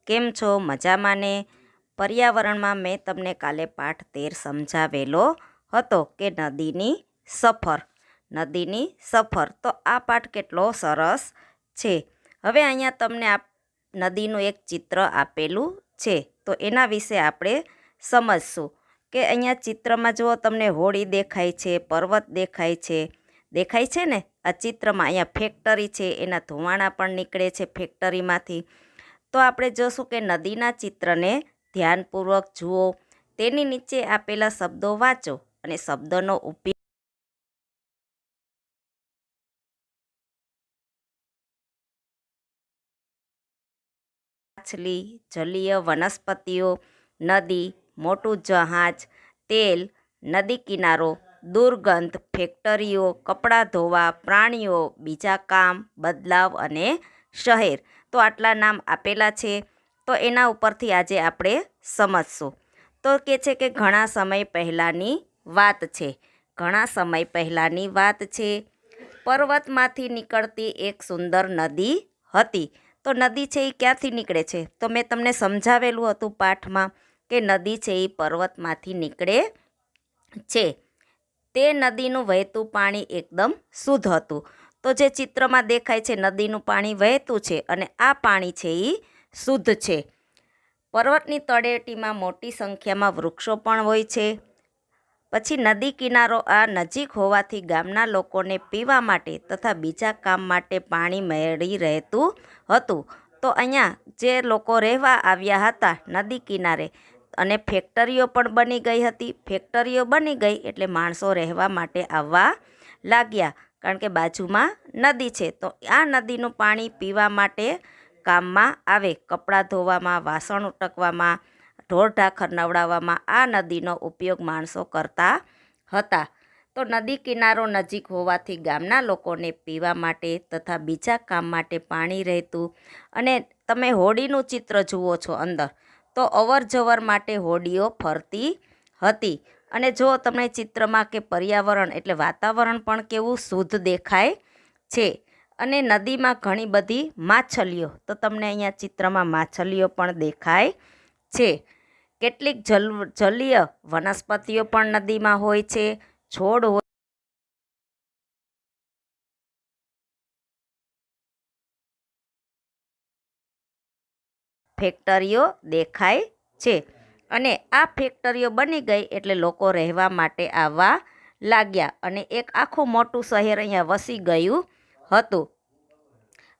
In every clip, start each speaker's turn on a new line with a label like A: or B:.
A: કેમ છો? મજામાં ને? પર્યાવરણમાં મેં તમને કાલે પાઠ 13 સમજાવેલો હતો કે નદીની સફર. નદીની સફર તો આ પાઠ કેટલો સરસ છે. હવે અહીંયા તમને નદીનું એક ચિત્ર આપેલું છે, તો એના વિશે આપણે સમજશું કે અહીંયા ચિત્રમાં જુઓ, તમને હોડી દેખાય છે, પર્વત દેખાય છે ને. આ ચિત્રમાં અહીંયા ફેક્ટરી છે, એના ધુમાડા પણ નીકળે છે ફેક્ટરીમાંથી. તો આપણે જોશું કે નદીના ચિત્રને ધ્યાનપૂર્વક જુઓ, તેની નીચે આપેલા શબ્દો વાંચો અને શબ્દોનો ઉપયોગ માછલી, જલીય વનસ્પતિઓ, નદી, મોટું જહાજ, તેલ, નદી કિનારો, દુર્ગંધ, ફેક્ટરીઓ, કપડાં ધોવા, પ્રાણીઓ, બીજા કામ, બદલાવ અને શહેર. તો આટલા નામ આપેલા છે. તો એના ઉપરથી આજે આપણે સમજશું. તો કે છે કે ઘણા સમય પહેલાંની વાત છે. ઘણા સમય પહેલાંની વાત છે. પર્વતમાંથી નીકળતી એક સુંદર નદી હતી. તો નદી છે એ ક્યાંથી નીકળે છે? તો મેં તમને સમજાવેલું હતું પાઠમાં કે નદી છે એ પર્વતમાંથી નીકળે છે. તે નદીનું વહેતું પાણી એકદમ શુદ્ધ હતું. તો જે ચિત્રમાં દેખાય છે, નદીનું પાણી વહેતું છે અને આ પાણી છે એ શુદ્ધ છે. પર્વતની તળેટીમાં મોટી સંખ્યામાં વૃક્ષો પણ હોય છે. પછી નદી કિનારો આ નજીક હોવાથી ગામના લોકોને પીવા માટે તથા બીજા કામ માટે પાણી મળી રહેતું હતું. તો અહીંયા જે લોકો રહેવા આવ્યા હતા નદી કિનારે, અને ફેક્ટરીઓ પણ બની ગઈ હતી. ફેક્ટરીઓ બની ગઈ એટલે માણસો રહેવા માટે આવવા લાગ્યા, કારણ કે બાજુમાં નદી છે. તો આ નદીનું પાણી પીવા માટે કામમાં આવે. કપડાં ધોવામાં, વાસણ ઉટકવામાં, ઢોર ઢાખર નવડાવવામાં આ નદીનો ઉપયોગ માણસો કરતા હતા. તો નદી કિનારો નજીક હોવાથી ગામના લોકોને પીવા માટે તથા બીજા કામ માટે પાણી રહેતું. અને તમે હોડીનું ચિત્ર જુઓ છો અંદર, તો અવર જવર માટે હોડીઓ ફરતી હતી. અને જો તમને ચિત્રમાં કે પર્યાવરણ એટલે વાતાવરણ પણ કેવું શુદ્ધ દેખાય છે. અને નદીમાં ઘણી બધી માછલીઓ, તો તમને અહીંયા ચિત્રમાં માછલીઓ પણ દેખાય છે. કેટલીક જલીય વનસ્પતિઓ પણ નદીમાં હોય છે, છોડ હોય, ફેક્ટરીઓ દેખાય છે. અને આ ફેક્ટરીઓ બની ગઈ એટલે લોકો રહેવા માટે આવવા લાગ્યા અને એક આખું મોટું શહેર અહીંયા વસી ગયું હતું.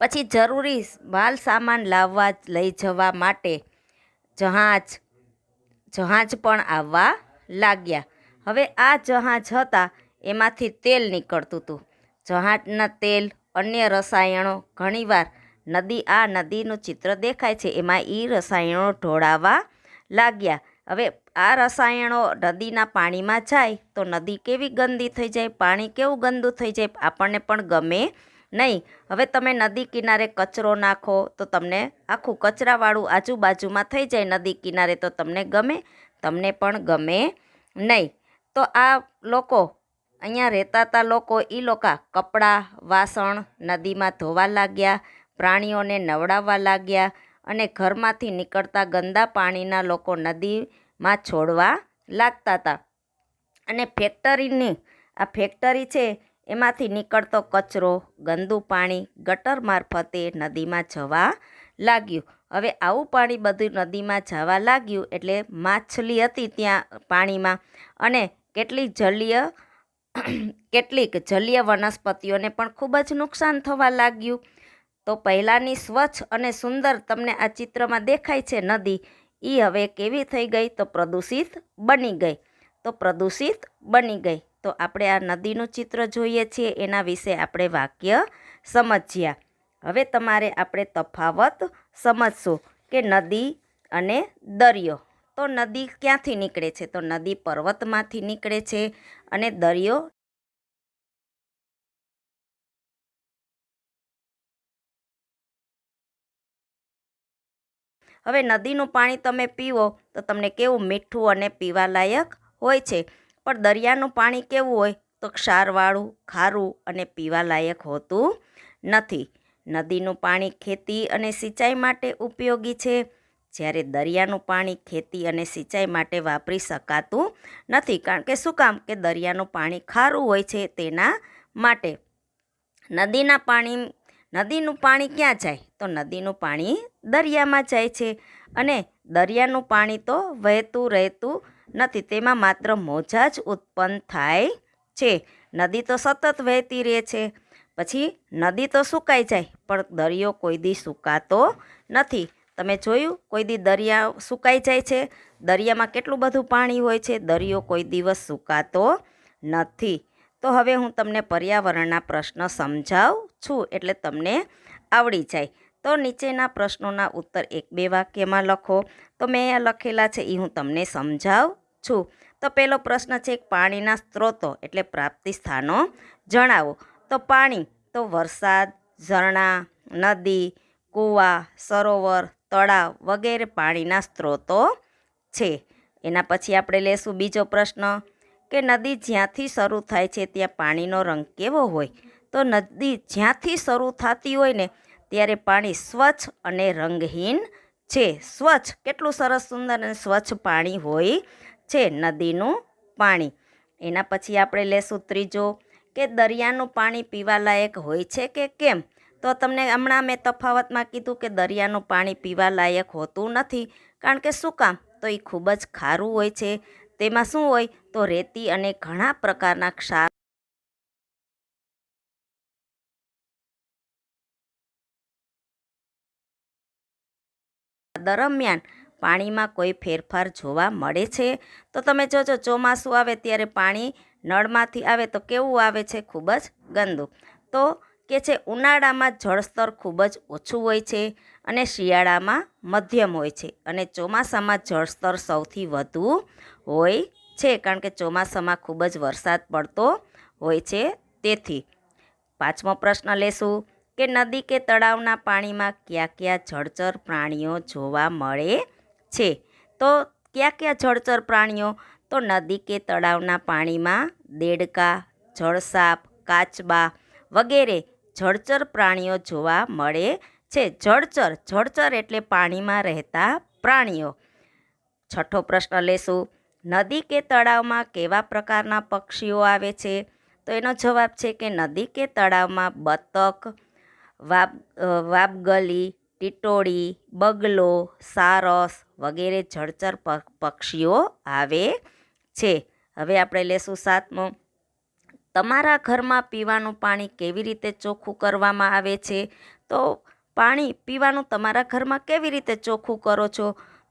A: પછી જરૂરી માલ સામાન લાવવા લઈ જવા માટે જહાજ પણ આવવા લાગ્યા. હવે આ જહાજ હતા એમાંથી તેલ નીકળતું હતું. જહાજના તેલ, અન્ય રસાયણો ઘણીવાર નદીનું ચિત્ર દેખાય છે એમાં રસાયણો ઢોળાવા લાગ્યા. હવે આ રસાયણો નદીના પાણીમાં જાય તો નદી કેવી ગંદી થઈ જાય, પાણી કેવું ગંદુ થઈ જાય, આપણને પણ ગમે નહીં. હવે તમે નદી કિનારે કચરો નાખો તો તમને આખું કચરાવાળું આજુબાજુમાં થઈ જાય નદી કિનારે, તો તમને પણ ગમે નહીં. તો આ લોકો અહીંયા રહેતા હતા લોકો, એ લોકો કપડાં, વાસણ નદીમાં ધોવા લાગ્યા, પ્રાણીઓને નવડાવવા લાગ્યા અને ઘરમાંથી નીકળતા ગંદા પાણીના લોકો નદીમાં છોડવા લાગતા હતા. અને આ ફેક્ટરી છે એમાંથી નીકળતો કચરો, ગંદુ પાણી ગટર મારફતે નદીમાં જવા લાગ્યું. હવે આવું પાણી બધું નદીમાં જવા લાગ્યું એટલે માછલી હતી ત્યાં પાણીમાં, અને કેટલીક જલીય વનસ્પતિઓને પણ ખૂબ જ નુકસાન થવા લાગ્યું. તો પહેલાંની સ્વચ્છ અને સુંદર તમને આ ચિત્રમાં દેખાય છે નદી, એ હવે કેવી થઈ ગઈ? તો પ્રદૂષિત બની ગઈ. તો આપણે આ નદીનું ચિત્ર જોઈએ છીએ, એના વિશે આપણે વાક્ય સમજ્યા. હવે તમારે આપણે તફાવત સમજશું કે નદી અને દરિયો. તો નદી ક્યાંથી નીકળે છે? તો નદી પર્વતમાંથી નીકળે છે અને દરિયો હવે નદીનું પાણી તમે પીવો તો તમને કેવું મીઠું અને પીવાલાયક હોય છે. પણ દરિયાનું પાણી કેવું હોય? તો ક્ષારવાળું, ખારું અને પીવાલાયક હોતું નથી. નદીનું પાણી ખેતી અને સિંચાઈ માટે ઉપયોગી છે. જ્યારે દરિયાનું પાણી ખેતી અને સિંચાઈ માટે વાપરી શકાતું નથી. કારણ કે શું કામ? કે દરિયાનું પાણી ખારું હોય છે તેના માટે. નદીનું પાણી ક્યાં જાય? તો નદીનું પાણી દરિયામાં જાય છે. અને દરિયાનું પાણી તો વહેતું રહેતું નથી, તેમાં માત્ર મોજા જ ઉત્પન્ન થાય છે. નદી તો સતત વહેતી રહે છે. પછી નદી તો સુકાઈ જાય, પણ દરિયો કોઈ દી સુકાતો નથી. તમે જોયું કોઈ દી દરિયા સુકાઈ જાય છે? દરિયામાં કેટલું બધું પાણી હોય છે, દરિયો કોઈ દિવસ સુકાતો નથી. તો હવે હું તમને પર્યાવરણના પ્રશ્ન સમજાવું છું, એટલે તમને આવડી જાય. તો નીચેના પ્રશ્નોના ઉત્તર 1-2 વાક્યમાં લખો. તો મેં અહીંયા લખેલા છે એ હું તમને સમજાવું છું. તો પહેલો પ્રશ્ન છે, પાણીના સ્ત્રોતો એટલે પ્રાપ્તિ સ્થાનો જણાવો. તો પાણી તો વરસાદ, ઝરણા, નદી, કૂવા, સરોવર, તળાવ વગેરે પાણીના સ્ત્રોતો છે. એના પછી આપણે લેશું બીજો પ્રશ્ન કે નદી જ્યાંથી શરૂ થાય છે ત્યાં પાણીનો રંગ કેવો હોય? તો નદી જ્યાંથી શરૂ થતી હોય ને ત્યારે પાણી સ્વચ્છ અને રંગહીન છે. સ્વચ્છ, કેટલું સરસ સુંદર અને સ્વચ્છ પાણી હોય છે નદીનું પાણી. એના પછી આપણે લેશું ત્રીજો કે દરિયાનું પાણી પીવાલાયક હોય છે કે કેમ? તો તમને હમણાં મેં તફાવતમાં કીધું કે દરિયાનું પાણી પીવાલાયક હોતું નથી. કારણ કે શું કામ? તો એ ખૂબ જ ખારું હોય છે. તેમાં શું હોય? તો રેતી અને ઘણા પ્રકારના ક્ષાર દરમિયાન પાણીમાં કોઈ ફેરફાર જોવા મળે છે? તો તમે જોજો ચોમાસું આવે ત્યારે પાણી નળમાંથી આવે તો કેવું આવે છે? ખૂબ જ ગંદુ. તો કે છે ઉનાળામાં જળસ્તર ખૂબ જ ઓછું હોય છે અને શિયાળામાં મધ્યમ હોય છે અને ચોમાસામાં જળસ્તર સૌથી વધુ હોય છે, કારણ કે ચોમાસામાં ખૂબ જ વરસાદ પડતો હોય છે. તેથી પાંચમો પ્રશ્ન લેશું કે નદી કે તળાવના પાણીમાં કયા કયા જળચર પ્રાણીઓ જોવા મળે છે? તો કયા કયા જળચર પ્રાણીઓ? તો નદી કે તળાવના પાણીમાં દેડકા, જળસાપ, કાચબા વગેરે જળચર પ્રાણીઓ જોવા મળે છે. જળચર એટલે પાણીમાં રહેતા પ્રાણીઓ. છઠ્ઠો પ્રશ્ન લેશું, નદી કે તળાવમાં કેવા પ્રકારના પક્ષીઓ આવે છે? તો એનો જવાબ છે કે નદી કે તળાવમાં બતક, વાબગલી, ટીટોળી, બગલો, સારસ વગેરે જળચર પક્ષીઓ આવે છે. હવે આપણે લેશું સાતમો, તમારા ઘરમાં પીવાનું પાણી કેવી રીતે ચોખ્ખું કરવામાં આવે છે? તો પાણી પીવાનું તમારા ઘરમાં કેવી રીતે ચોખ્ખું કરો છો?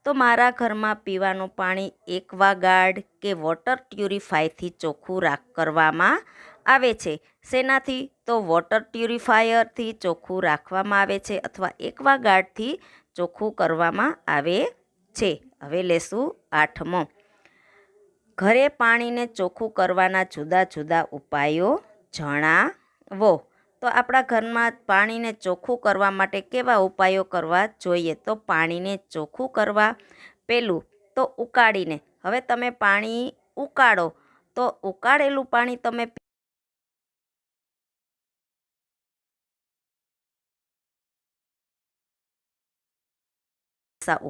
A: તો મારા ઘરમાં પીવાનું પાણી એક્વાગાર્ડ કે વોટર પ્યુરિફાયરથી ચોખ્ખું કરવામાં આવે છે. શેનાથી? તો વોટર પ્યુરિફાયરથી ચોખ્ખું રાખવામાં આવે છે અથવા એક્વાગાર્ડથી ચોખ્ખું કરવામાં આવે છે. હવે લેશું આઠમો, ઘરે પાણીને ચોખ્ખું કરવાના જુદા જુદા ઉપાયો જણાવો. તો આપણા ઘરમાં પાણીને ચોખ્ખું કરવા માટે કેવા ઉપાયો કરવા જોઈએ? તો પાણીને ચોખ્ખું કરવા પહેલું તો ઉકાળીને. હવે તમે પાણી ઉકાળો તો ઉકાળેલું પાણી તમે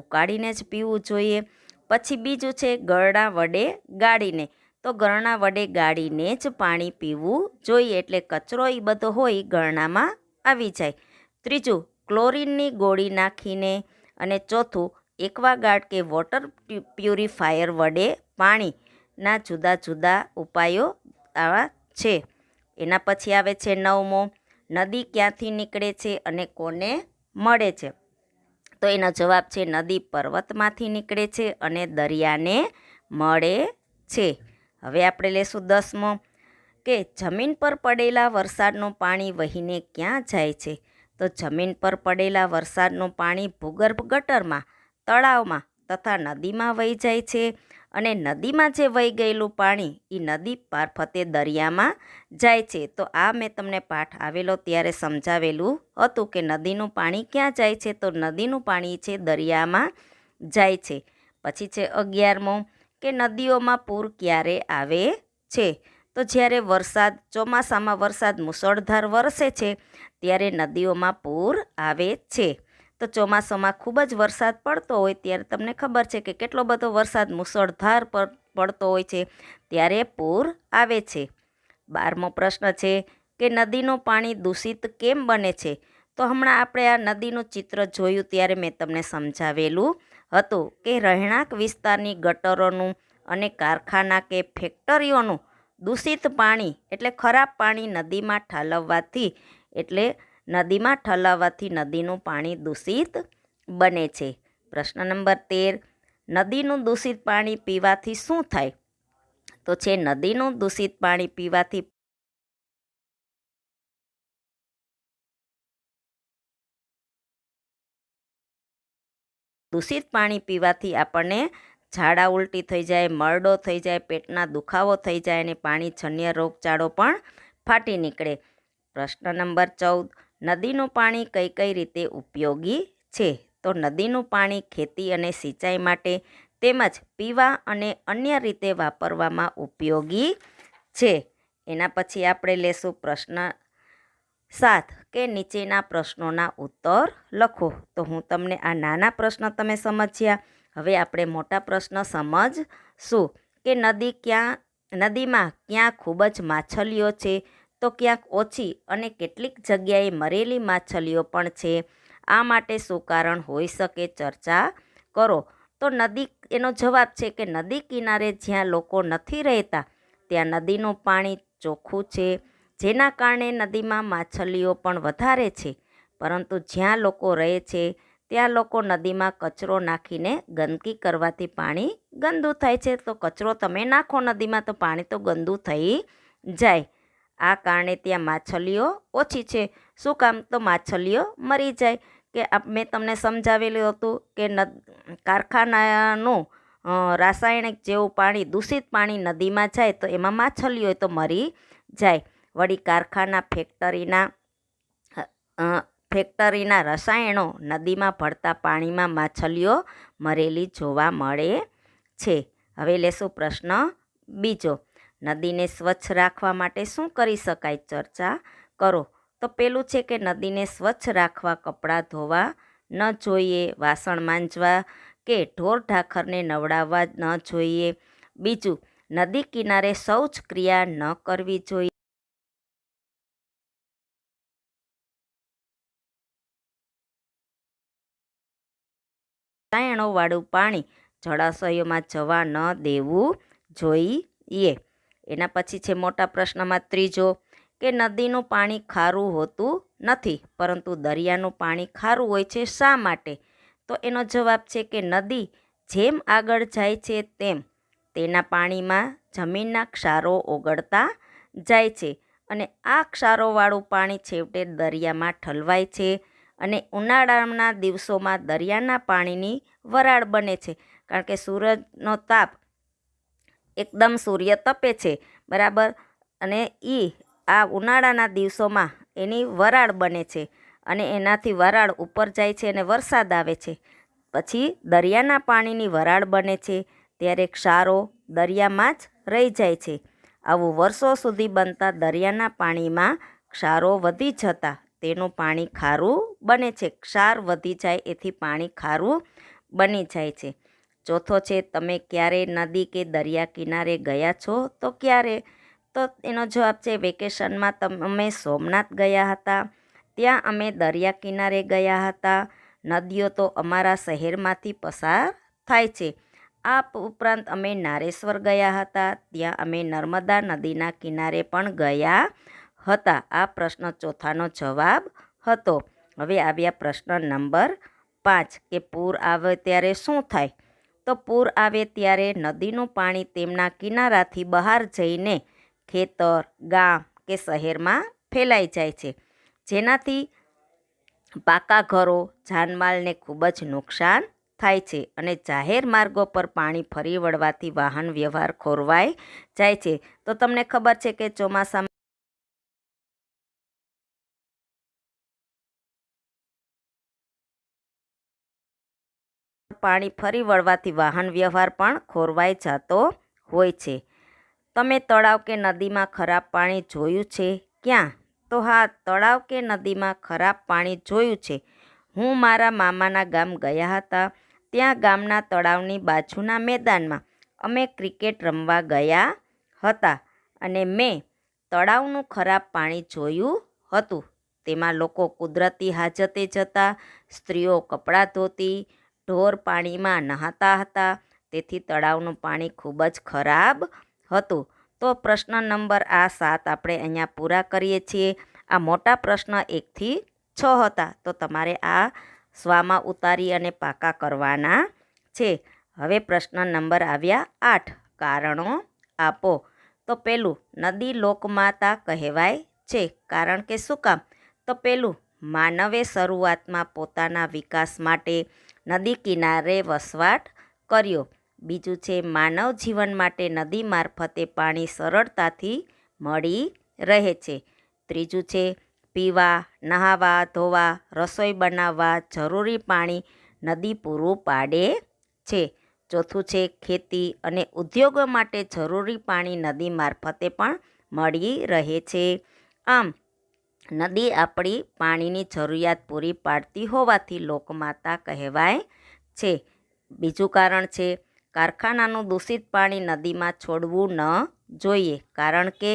A: ઉકાળીને જ પીવું જોઈએ. પછી બીજું છે ગરણા વડે ગાળીને. તો ગરણા વડે ગાળીને જ પાણી પીવું જોઈએ, એટલે કચરો એ બધો હોય ગરણામાં આવી જાય. ત્રીજું ક્લોરીનની ગોળી નાખીને. અને ચોથું એક્વાગાર્ડ કે વોટર પ્યુરિફાયર વડે પાણીના જુદા જુદા ઉપાયો આવા છે. એના પછી આવે છે નવમો, નદી ક્યાંથી નીકળે છે અને કોને મળે છે? તો એનો જવાબ છે નદી પર્વતમાંથી નીકળે છે અને દરિયાને મળે છે. હવે આપણે લેશું દસમો કે જમીન પર પડેલા વરસાદનું પાણી વહીને ક્યાં જાય છે? તો જમીન પર પડેલા વરસાદનું પાણી ભૂગર્ભ ગટરમાં, તળાવમાં તથા નદીમાં વહી જાય છે. અને નદીમાં જે વહી ગયેલું પાણી એ નદી મારફતે દરિયામાં જાય છે. તો આ મેં તમને પાઠ આવેલો ત્યારે સમજાવેલું હતું કે નદીનું પાણી ક્યાં જાય છે? તો નદીનું પાણી છે દરિયામાં જાય છે. પછી છે 11મો કે નદીઓમાં પૂર ક્યારે આવે છે? તો જ્યારે ચોમાસામાં વરસાદ મુશળધાર વરસે છે ત્યારે નદીઓમાં પૂર આવે છે. તો તો ચોમાસામાં ખૂબ જ વરસાદ પડતો હોય ત્યારે તમને ખબર છે કે કેટલો બધો વરસાદ મુશળધાર પડતો હોય છે ત્યારે પૂર આવે છે. 12મો પ્રશ્ન છે કે નદીનું પાણી દૂષિત કેમ બને છે? તો હમણાં આપણે આ નદીનું ચિત્ર જોયું ત્યારે મેં તમને સમજાવેલું હતું કે રહેણાંક વિસ્તારની ગટરોનું અને કારખાના કે ફેક્ટરીઓનું દૂષિત પાણી એટલે ખરાબ પાણી નદીમાં ઠાલવવાથી નદીનું પાણી દૂષિત બને છે. પ્રશ્ન નંબર 13, નદીનું દૂષિત પાણી પીવાથી શું થાય? તો છે નદીનું દૂષિત પાણી પીવાથી આપણને ઝાડા ઉલટી થઈ જાય, મરડો થઈ જાય, પેટના દુખાવો થઈ જાય અને પાણીજન્ય રોગચાળો પણ ફાટી નીકળે. પ્રશ્ન નંબર 14, નદીનું પાણી કઈ કઈ રીતે ઉપયોગી છે? તો નદીનું પાણી ખેતી અને સિંચાઈ માટે તેમજ પીવા અને અન્ય રીતે વાપરવામાં ઉપયોગી છે. એના પછી આપણે લેશું પ્રશ્ન 7 કે નીચેના પ્રશ્નોના ઉત્તર લખો. તો હું તમને આ નાના પ્રશ્ન તમે સમજ્યા. હવે આપણે મોટા પ્રશ્ન સમજશું કે નદીમાં ક્યાં ખૂબ જ માછલીઓ છે, તો ક્યાંક ઓછી અને કેટલીક જગ્યાએ મરેલી માછલીઓ પણ છે. આ માટે શું કારણ હોઈ શકે? ચર્ચા કરો. તો એનો જવાબ છે કે નદી કિનારે જ્યાં લોકો નથી રહેતા ત્યાં નદીનું પાણી ચોખ્ખું છે, જેના કારણે નદીમાં માછલીઓ પણ વધારે છે. પરંતુ જ્યાં લોકો રહે છે ત્યાં લોકો નદીમાં કચરો નાખીને ગંદકી કરવાથી પાણી ગંદુ થાય છે. તો કચરો તમે નાખો નદીમાં તો પાણી તો ગંદુ થઈ જાય. આ કારણે ત્યાં માછલીઓ ઓછી છે. શું કામ? તો માછલીઓ મરી જાય. કે મેં તમને સમજાવેલું હતું કે કારખાનાનું રાસાયણિક જેવું પાણી, દૂષિત પાણી નદીમાં જાય તો એમાં માછલીઓ તો મરી જાય. વળી કારખાના ફેક્ટરીના રસાયણો નદીમાં ભળતા પાણીમાં માછલીઓ મરેલી જોવા મળે છે. હવે લેશું પ્રશ્ન બીજો. નદીને સ્વચ્છ રાખવા માટે શું કરી શકાય? ચર્ચા કરો. તો પેલું છે કે નદીને સ્વચ્છ રાખવા કપડાં ધોવા ન જોઈએ, વાસણ માંજવા કે ઢોર ઢાખરને નવડાવવા ન જોઈએ. બીજું, નદી કિનારે શૌચ ક્રિયા ન કરવી જોઈએ. રસાયણોવાળું પાણી જળાશયોમાં જવા ન દેવું જોઈએ. એના પછી છે મોટા પ્રશ્નમાં ત્રીજો કે નદીનું પાણી ખારું હોતું નથી પરંતુ દરિયાનું પાણી ખારું હોય છે. શા માટે? તો એનો જવાબ છે કે નદી જેમ આગળ જાય છે તેમ તેના પાણીમાં જમીનના ક્ષારો ઓગળતા જાય છે અને આ ક્ષારોવાળું પાણી છેવટે દરિયામાં ઠલવાય છે અને ઉનાળાના દિવસોમાં દરિયાના પાણીની વરાળ બને છે. કારણ કે સૂરજનો તાપ એકદમ સૂર્ય તપે છે, બરાબર, અને આ ઉનાળાના દિવસોમાં એની વરાળ બને છે અને એનાથી વરાળ ઉપર જાય છે અને વરસાદ આવે છે. પછી દરિયાના પાણીની વરાળ બને છે ત્યારે ક્ષારો દરિયામાં જ રહી જાય છે. આવું વર્ષો સુધી બનતા દરિયાના પાણીમાં ક્ષારો વધી જતા તેનું પાણી ખારું બને છે. ક્ષાર વધી જાય એથી પાણી ખારું બની જાય છે. ચોથો છે, તમે ક્યારે નદી કે દરિયા કિનારે ગયા છો? તો ક્યારે? તો એનો જવાબ છે વેકેશનમાં અમે સોમનાથ ગયા હતા. ત્યાં અમે દરિયા કિનારે ગયા હતા. નદીઓ તો અમારા શહેરમાંથી પસાર થાય છે. આ ઉપરાંત અમે નારેશ્વર ગયા હતા. ત્યાં અમે નર્મદા નદીના કિનારે પણ ગયા હતા. આ પ્રશ્ન ચોથાનો જવાબ હતો. હવે આવ્યા પ્રશ્ન નંબર 5 કે પૂર આવે ત્યારે શું થાય? તો પૂર આવે ત્યારે નદીનું પાણી તેમના કિનારાથી બહાર જઈને ખેતર, ગામ કે શહેરમાં ફેલાઈ જાય છે, જેનાથી પાકા ઘરો, જાનમાલને ખૂબ જ નુકસાન થાય છે અને જાહેર માર્ગો પર પાણી ફરી વળવાથી વાહન વ્યવહાર ખોરવાઈ જાય છે. તો તમને ખબર છે કે ચોમાસામાં પાણી ફરી વળવાથી વાહન વ્યવહાર પણ ખોરવાઈ જતો હોય છે. તમે તળાવ કે નદીમાં ખરાબ પાણી જોયું છે? ક્યાં? તો હા, તળાવ કે નદીમાં ખરાબ પાણી જોયું છે. હું મારા મામાના ગામ ગયા હતા. ત્યાં ગામના તળાવની બાજુના મેદાનમાં અમે ક્રિકેટ રમવા ગયા હતા અને મેં તળાવનું ખરાબ પાણી જોયું હતું. તેમાં લોકો કુદરતી હાજતે જતા, સ્ત્રીઓ કપડાં ધોતી, ઢોર પાણીમાં નહાતા હતા. તેથી તળાવનું પાણી ખૂબ જ ખરાબ હતું. તો પ્રશ્ન નંબર 7 આપણે અહીંયા પૂરા કરીએ છીએ. આ મોટા પ્રશ્ન 1 થી 6 હતા. તો તમારે આ સ્વામાં ઉતારી અને પાકા કરવાના છે. હવે પ્રશ્ન નંબર આવ્યા 8. કારણો આપો. તો પહેલું, નદી લોકમાતા કહેવાય છે. કારણ કે શું કામ? તો પહેલું, માનવે શરૂઆતમાં પોતાના વિકાસ માટે નદી કિનારે વસવાટ કર્યો. બીજું છે, માનવ જીવન માટે નદી મારફતે પાણી સરળતાથી મળી રહે છે. ત્રીજું છે, પીવા, નહાવા, ધોવા, રસોઈ બનાવવા જરૂરી પાણી નદી પૂરું પાડે છે. ચોથું છે, ખેતી અને ઉદ્યોગો માટે જરૂરી પાણી નદી મારફતે પણ મળી રહે છે. આમ નદી આપણી પાણીની જરૂરિયાત પૂરી પાડતી હોવાથી લોકમાતા કહેવાય છે. બીજું કારણ છે, કારખાનાનું દૂષિત પાણી નદીમાં છોડવું ન જોઈએ. કારણ કે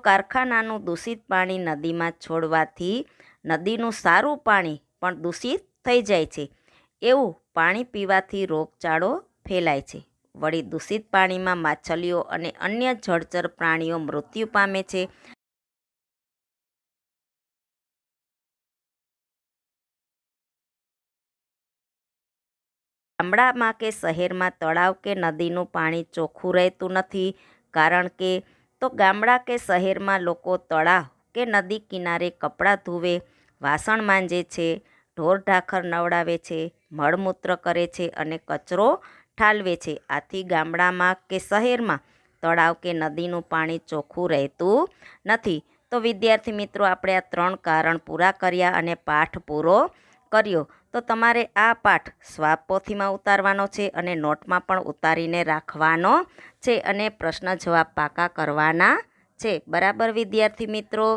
A: કારખાનાનું દૂષિત પાણી નદીમાં છોડવાથી નદીનું સારું પાણી પણ દૂષિત થઈ જાય છે. એવું પાણી પીવાથી રોગચાળો ફેલાય છે. વળી દૂષિત પાણીમાં માછલીઓ અને અન્ય જળચર પ્રાણીઓ મૃત્યુ પામે છે. ગામડામાં કે શહેરમાં તળાવ કે નદીનું પાણી ચોખ્ખું રહેતું નથી. કારણ કે ગામડા કે શહેરમાં લોકો તળાવ કે નદી કિનારે કપડાં ધુવે, વાસણ માંજે છે, ઢોર ઢાખર નવડાવે છે, મળમૂત્ર કરે છે અને કચરો ઠાલવે છે. આથી ગામડામાં કે શહેરમાં તળાવ કે નદીનું પાણી ચોખ્ખું રહેતું નથી. તો વિદ્યાર્થી મિત્રો, આપણે આ 3 કારણ પૂરા કર્યા અને પાઠ પૂરો કર્યો. તો તમારે આ પાઠ સ્વાપોથીમાં ઉતારવાનો છે અને નોટમાં પણ ઉતારીને રાખવાનો છે અને પ્રશ્ન જવાબ પાકા કરવાના છે. બરાબર વિદ્યાર્થી મિત્રો?